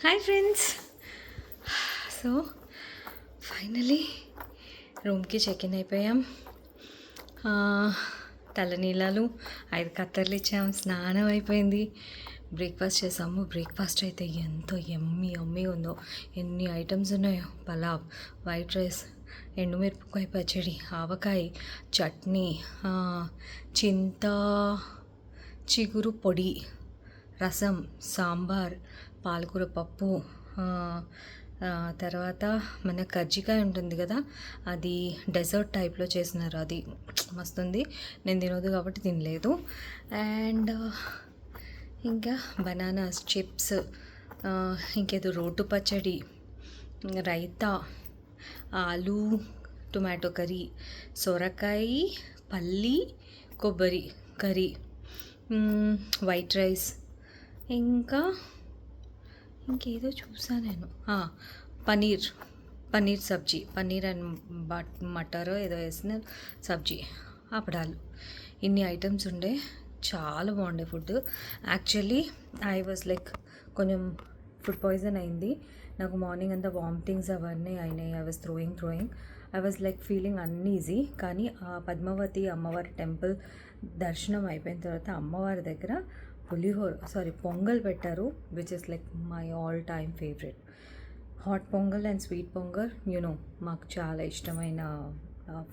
Hi friends. So finally రూమ్కి check in అయిపోయాం. తలనీలాలు 5 కత్తర్లు ఇచ్చాం, స్నానం అయిపోయింది, బ్రేక్ఫాస్ట్ చేసాము. బ్రేక్ఫాస్ట్ అయితే ఎంతో ఎమ్మి ఉందో, ఎన్ని ఐటమ్స్ ఉన్నాయో. పలావ్, వైట్ రైస్, ఎండుమిరపకాయ పచ్చడి, ఆవకాయ చట్నీ, చింత చిగురు పొడి, రసం, సాంబార్, పాలకూర పప్పు, తర్వాత మన కజ్జికాయ ఉంటుంది కదా, అది డెజర్ట్ టైప్లో చేసినారు. అది మస్తుంది. నేను తినొద్దు కాబట్టి తినలేదు. అండ్ ఇంకా బనానాస్ చిప్స్, ఇంకేదో రోటు పచ్చడి, రైతా, ఆలు టొమాటో కర్రీ, సొరకాయ పల్లి కొబ్బరి కర్రీ, వైట్ రైస్, ఇంకేదో చూసా నేను, పన్నీర్ సబ్జీ, పన్నీర్ అండ్ మటర్ ఏదో వేసిన సబ్జీ, అప్పడాలు. ఇన్ని ఐటమ్స్ ఉండే, చాలా బాగుండే food. Actually I was like కొంచెం ఫుడ్ పాయిజన్ అయింది నాకు. మార్నింగ్ అంతా వామిటింగ్స్ అవన్నీ అయినాయి. I was throwing I was like feeling uneasy. కానీ ఆ పద్మావతి అమ్మవారి టెంపుల్ దర్శనం అయిపోయిన తర్వాత అమ్మవారి దగ్గర పొంగల్ పెట్టారు, which is like my all time favourite. Hot pongal and sweet pongal, మాకు చాలా ఇష్టమైన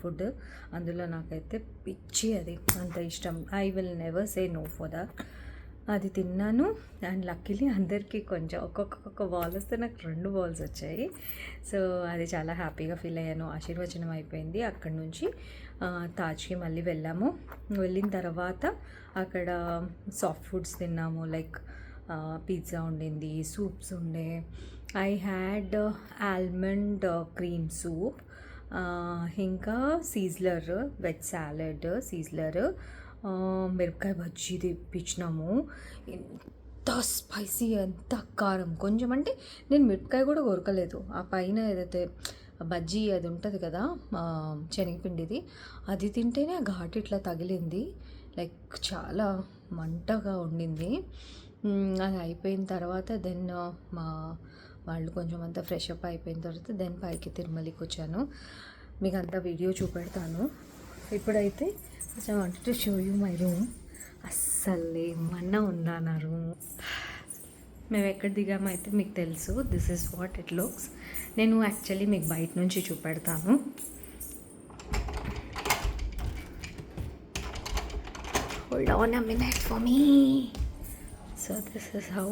ఫుడ్. అందులో నాకైతే పిచ్చి, అది అంత ఇష్టం. I will never say no for that. అది తిన్నాను. అండ్ లక్కీలీ అందరికీ కొంచెం ఒక్కొక్క బాల్ వస్తే నాకు 2 బాల్స్ వచ్చాయి. సో అది చాలా హ్యాపీగా ఫీల్ అయ్యాను. ఆశీర్వచనం అయిపోయింది. అక్కడి నుంచి తాజ్కి మళ్ళీ వెళ్ళాము. వెళ్ళిన తర్వాత అక్కడ సాఫ్ట్ ఫుడ్స్ తిన్నాము. లైక్ పిజ్జా ఉండింది, సూప్స్ ఉండే. I had almond cream soup, ఇంకా సీజ్లర్ వెజ్ సాలడ్, సీజ్లర్, మిరపకాయ బజ్జీ తెప్పించినాము. ఎంత స్పైసీ, ఎంత కారం. కొంచెం అంటే నేను మిరపకాయ కూడా కొరకలేదు. ఆ పైన ఏదైతే బజ్జీ అది ఉంటుంది కదా, శనగపిండిది, అది తింటేనే ఆ ఘాటు ఇట్లా తగిలింది. లైక్ చాలా మంటగా ఉండింది. అది అయిపోయిన తర్వాత దెన్ మా వాళ్ళు కొంచెం అంతా ఫ్రెష్ అప్ అయిపోయిన తర్వాత దెన్ పైకి తిరుమలకి వచ్చాను. మీకు అంతా వీడియో చూపెడతాను. ఇప్పుడైతే I wanted to show you my room. అస్సలు ఏమన్నా ఉందా నా రూమ్. మేము ఎక్కడ దిగామైతే మీకు తెలుసు. This is what it looks. నేను యాక్చువల్లీ మీకు బయట నుంచి చూపెడతాను. Hold on a minute for me. So this is how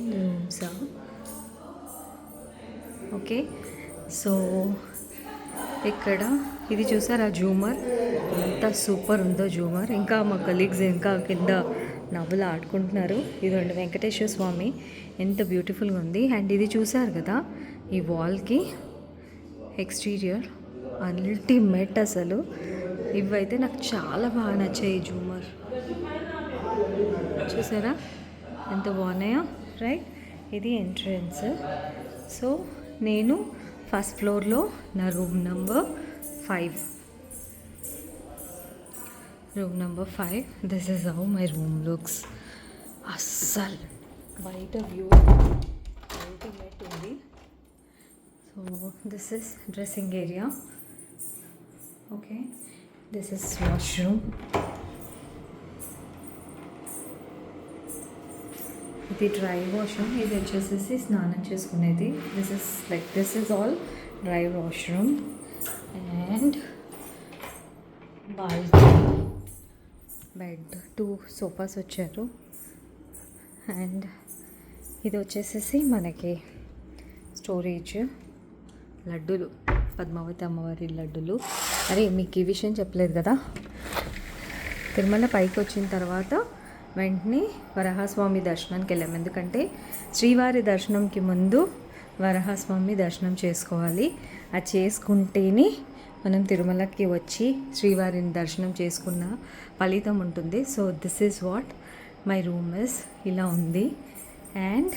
the rooms are. Okay. So ఇక్కడ ఇది చూసారా జూమర్, ఎంత సూపర్ ఉందో జూమర్. ఇంకా మా కలీగ్స్ ఇంకా కింద నవ్వులు ఆడుకుంటున్నారు. ఇదండి వెంకటేశ్వర స్వామి, ఎంత బ్యూటిఫుల్గా ఉంది. అండ్ ఇది చూసారు కదా, ఈ వాల్కి ఎక్స్టీరియర్ అల్టిమేట్ అసలు. ఇవైతే నాకు చాలా బాగా నచ్చాయి. జూమర్ చూసారా ఎంత బాగున్నాయో, రైట్. ఇది ఎంట్రన్స్. సో నేను ఫస్ట్ ఫ్లోర్లో నా room number 5. This is how my room looks. అస్సలు బయట వ్యూ అల్టిమేట్ ఉంది. So this is dressing area. Okay, this is washroom. ఇది డ్రై వాష్రూమ్. ఇది వచ్చేసేసి స్నానం చేసుకునేది. This is all dry washroom. And balcony, bed, 2 sofas వచ్చారు. అండ్ ఇది వచ్చేసేసి మనకి స్టోరేజ్, లడ్డూలు, పద్మావతి అమ్మవారి లడ్డూలు. అరే మీకు ఈ విషయం చెప్పలేదు కదా, తిరుమల పైకి వచ్చిన తర్వాత వెంటనే వరాహస్వామి దర్శనానికి వెళ్ళాము. ఎందుకంటే శ్రీవారి దర్శనంకి ముందు వరాహస్వామి దర్శనం చేసుకోవాలి. అది చేసుకుంటేనే మనం తిరుమలకి వచ్చి శ్రీవారిని దర్శనం చేసుకున్న ఫలితం ఉంటుంది. So this is what my room is. ఇలా ఉంది. అండ్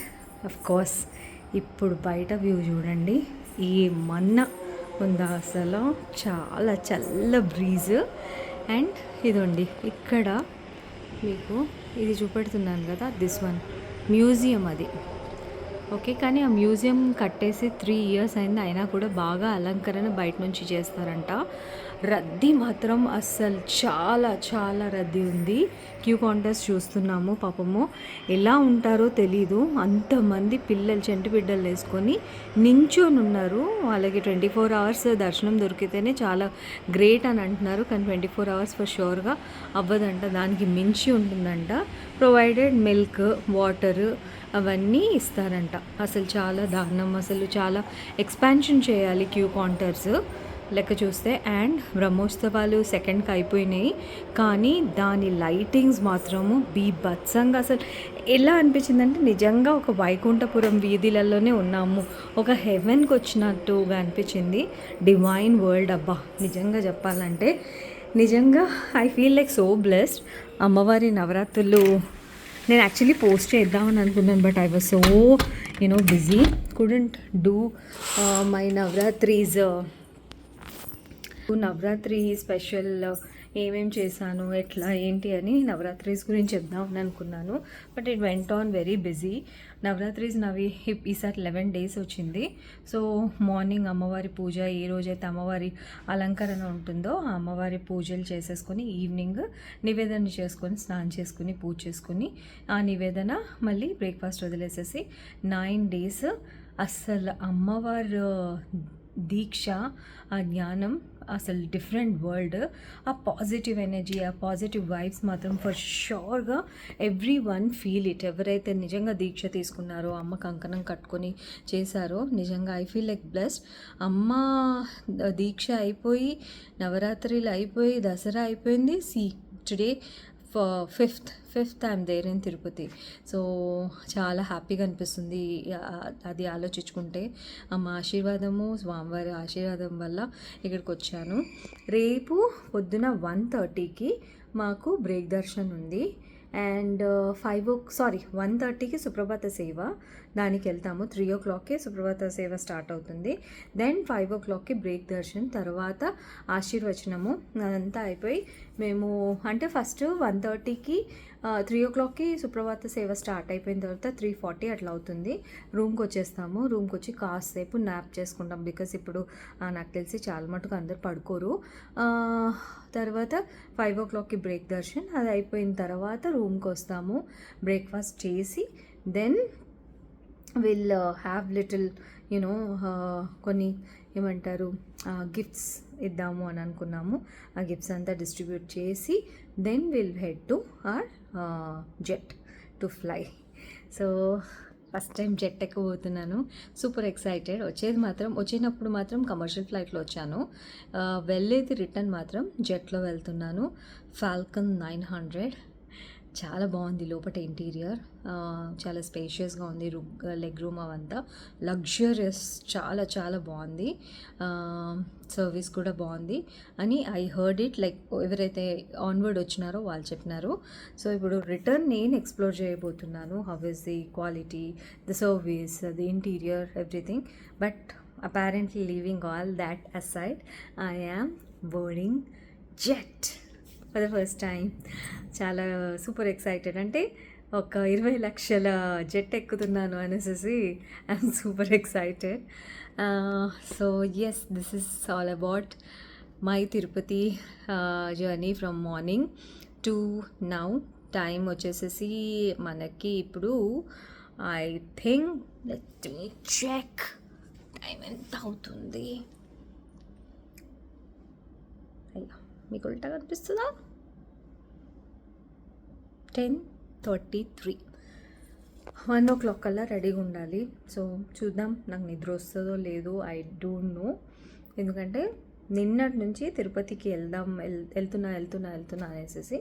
అఫ్ కోర్స్ ఇప్పుడు బయట వ్యూ చూడండి, ఏమన్నా ఉందా అసలు. చాలా చల్ల బ్రీజ్. అండ్ ఇదండి ఇక్కడ మీకు ఇది చూపెడుతున్నాను కదా, దిస్ వన్ మ్యూజియం. అది ఓకే. కానీ ఆ మ్యూజియం కట్టేసి 3 ఇయర్స్ అయింది. అయినా కూడా బాగా అలంకరణ బయట నుంచి చేస్తారంట. రద్దీ మాత్రం అస్సలు చాలా చాలా రద్దీ ఉంది. క్యూ కౌంటర్స్ చూస్తున్నాము. పాపము ఎలా ఉంటారో తెలీదు. అంతమంది పిల్లలు చంటి బిడ్డలు వేసుకొని నించొని ఉన్నారు. వాళ్ళకి 24 అవర్స్ దర్శనం దొరికితేనే చాలా గ్రేట్ అని అంటున్నారు. కానీ 24 అవర్స్ ఫర్ షూర్గా అవ్వదంట. దానికి మించి ఉంటుందంట. ప్రొవైడెడ్ మిల్క్, వాటర్ అవన్నీ ఇస్తారంట. అసలు చాలా దారుణం. అసలు చాలా ఎక్స్పాన్షన్ చేయాలి క్యూ కౌంటర్స్ లెక్క చూస్తే. అండ్ బ్రహ్మోత్సవాలు సెకండ్కి అయిపోయినాయి, కానీ దాని లైటింగ్స్ మాత్రము బీభత్సంగా. అసలు ఎలా అనిపించిందంటే నిజంగా ఒక వైకుంఠపురం వీధులలోనే ఉన్నాము, ఒక హెవెన్కి వచ్చినట్టుగా అనిపించింది. డివైన్ వరల్డ్ అబ్బా. నిజంగా చెప్పాలంటే నిజంగా I feel like so blessed. అమ్మవారి నవరాత్రులు నేను యాక్చువల్లీ పోస్ట్ చేద్దామని అనుకున్నాను, but I was so busy, couldn't do my Navratri special ఏమేం చేశాను, ఎట్లా ఏంటి అని నవరాత్రీస్ గురించి చెప్దామని అనుకున్నాను. But it went on very busy. Navratris నవి ఈసారి 11 days వచ్చింది. సో మార్నింగ్ అమ్మవారి పూజ, ఏ రోజైతే అమ్మవారి అలంకరణ ఉంటుందో ఆ అమ్మవారి పూజలు చేసేసుకొని ఈవినింగ్ నివేదన చేసుకొని స్నానం చేసుకుని పూజ చేసుకుని ఆ నివేదన మళ్ళీ బ్రేక్ఫాస్ట్ వదిలేసేసి 9 days అస్సలు అమ్మవారు దీక్ష, ఆ జ్ఞానం అసలు డిఫరెంట్ వరల్డ్. ఆ పాజిటివ్ ఎనర్జీ, ఆ పాజిటివ్ వైబ్స్ మాత్రం ఫర్ షూర్గా ఎవ్రీ వన్ ఫీల్ ఇట్. ఎవరైతే నిజంగా దీక్ష తీసుకున్నారో, అమ్మ కంకణం కట్టుకొని చేశారో, నిజంగా ఐ ఫీల్ లైక్ బ్లెస్డ్. అమ్మ దీక్ష అయిపోయి, నవరాత్రులు అయిపోయి, దసరా అయిపోయింది. Today fifth I'm there in Tirupati. So చాలా హ్యాపీగా అనిపిస్తుంది అది ఆలోచించుకుంటే. అమ్మ ఆశీర్వాదము, స్వామివారి ఆశీర్వాదం వల్ల ఇక్కడికి వచ్చాను. రేపు పొద్దున 1:30కి మాకు బ్రేక్ దర్శన్ ఉంది. అండ్ 1:30కి సుప్రభాత సేవ, దానికి వెళ్తాము. 3 o'clockకి సుప్రభాత సేవ స్టార్ట్ అవుతుంది. దెన్ 5 o'clockకి బ్రేక్ దర్శన్, తర్వాత ఆశీర్వచనము. అదంతా అయిపోయి మేము అంటే ఫస్ట్ 1:30కి 3 o'clockకి సుప్రభాత సేవ స్టార్ట్ అయిపోయిన తర్వాత 3:40 అట్లా అవుతుంది. రూమ్కి వచ్చేస్తాము. రూమ్కి వచ్చి కాసేపు న్యాప్ చేసుకుంటాం. బికాస్ ఇప్పుడు నాకు తెలిసి చాలా మటుకు అందరు పడుకోరు. తర్వాత 5 o'clockకి బ్రేక్ దర్శన్, అది అయిపోయిన తర్వాత రూమ్కి వస్తాము. బ్రేక్ఫాస్ట్ చేసి దెన్ విల్ హ్యావ్ లిటిల్ కొన్ని ఏమంటారు గిఫ్ట్స్ ఇద్దాము అని అనుకున్నాము. ఆ గిఫ్ట్స్ అంతా డిస్ట్రిబ్యూట్ చేసి then will head to our jet to fly. So first time jet ఎక్కబోతున్నాను. Super excited. వచ్చినప్పుడు మాత్రం కమర్షియల్ ఫ్లైట్లో వచ్చాను. వెళ్ళేది రిటర్న్ మాత్రం జెట్లో వెళ్తున్నాను. ఫాల్కన్ 900. చాలా బాగుంది లోపల ఇంటీరియర్, చాలా స్పేషియస్గా ఉంది. లెగ్ రూమ్ అవంతా లగ్జరియస్, చాలా చాలా బాగుంది. సర్వీస్ కూడా బాగుంది అని ఐ హర్డ్ ఇట్. లైక్ ఎవరైతే ఆన్వర్డ్ వచ్చినారో వాళ్ళు చెప్పినారు. సో ఇప్పుడు రిటర్న్ నేను ఎక్స్ప్లోర్ చేయబోతున్నాను. How is the quality, the service, the interior, everything. But apparently leaving all that aside, I am boarding jet for the first time. చాలా super excited. అంటే ఒక 20 లక్షల జెట్ ఎక్కుతున్నాను అనేసి I'm super excited. So yes, this is all about my Tirupati journey from morning to now. Time వచ్చేసేసి మనకి ఇప్పుడు I think, let me check time ఎంత అవుతుంది. అయ్యా, మీకు ఉల్టా కనిపిస్తుందా? 10:33. 1 o'clock కల్లా రెడీగా ఉండాలి. సో చూద్దాం, నాకు నిద్ర వస్తుందో లేదో, ఐ డోంట్ నో. ఎందుకంటే నిన్నటి నుంచి తిరుపతికి వెళ్తున్నా అనేసి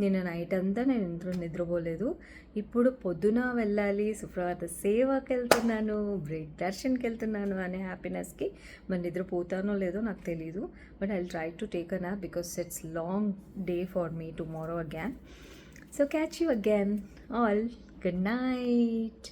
నిన్న నైట్ అంతా నేను నిద్రపోలేదు. ఇప్పుడు పొద్దున వెళ్ళాలి, సుప్రభాత సేవకి వెళ్తున్నాను, బ్రేక్ దర్శన్కి వెళ్తున్నాను అనే హ్యాపీనెస్కి మరి నిద్రపోతానో లేదో నాకు తెలీదు. But I will try to take a nap because it's long day for me tomorrow again. So catch you again. All good night.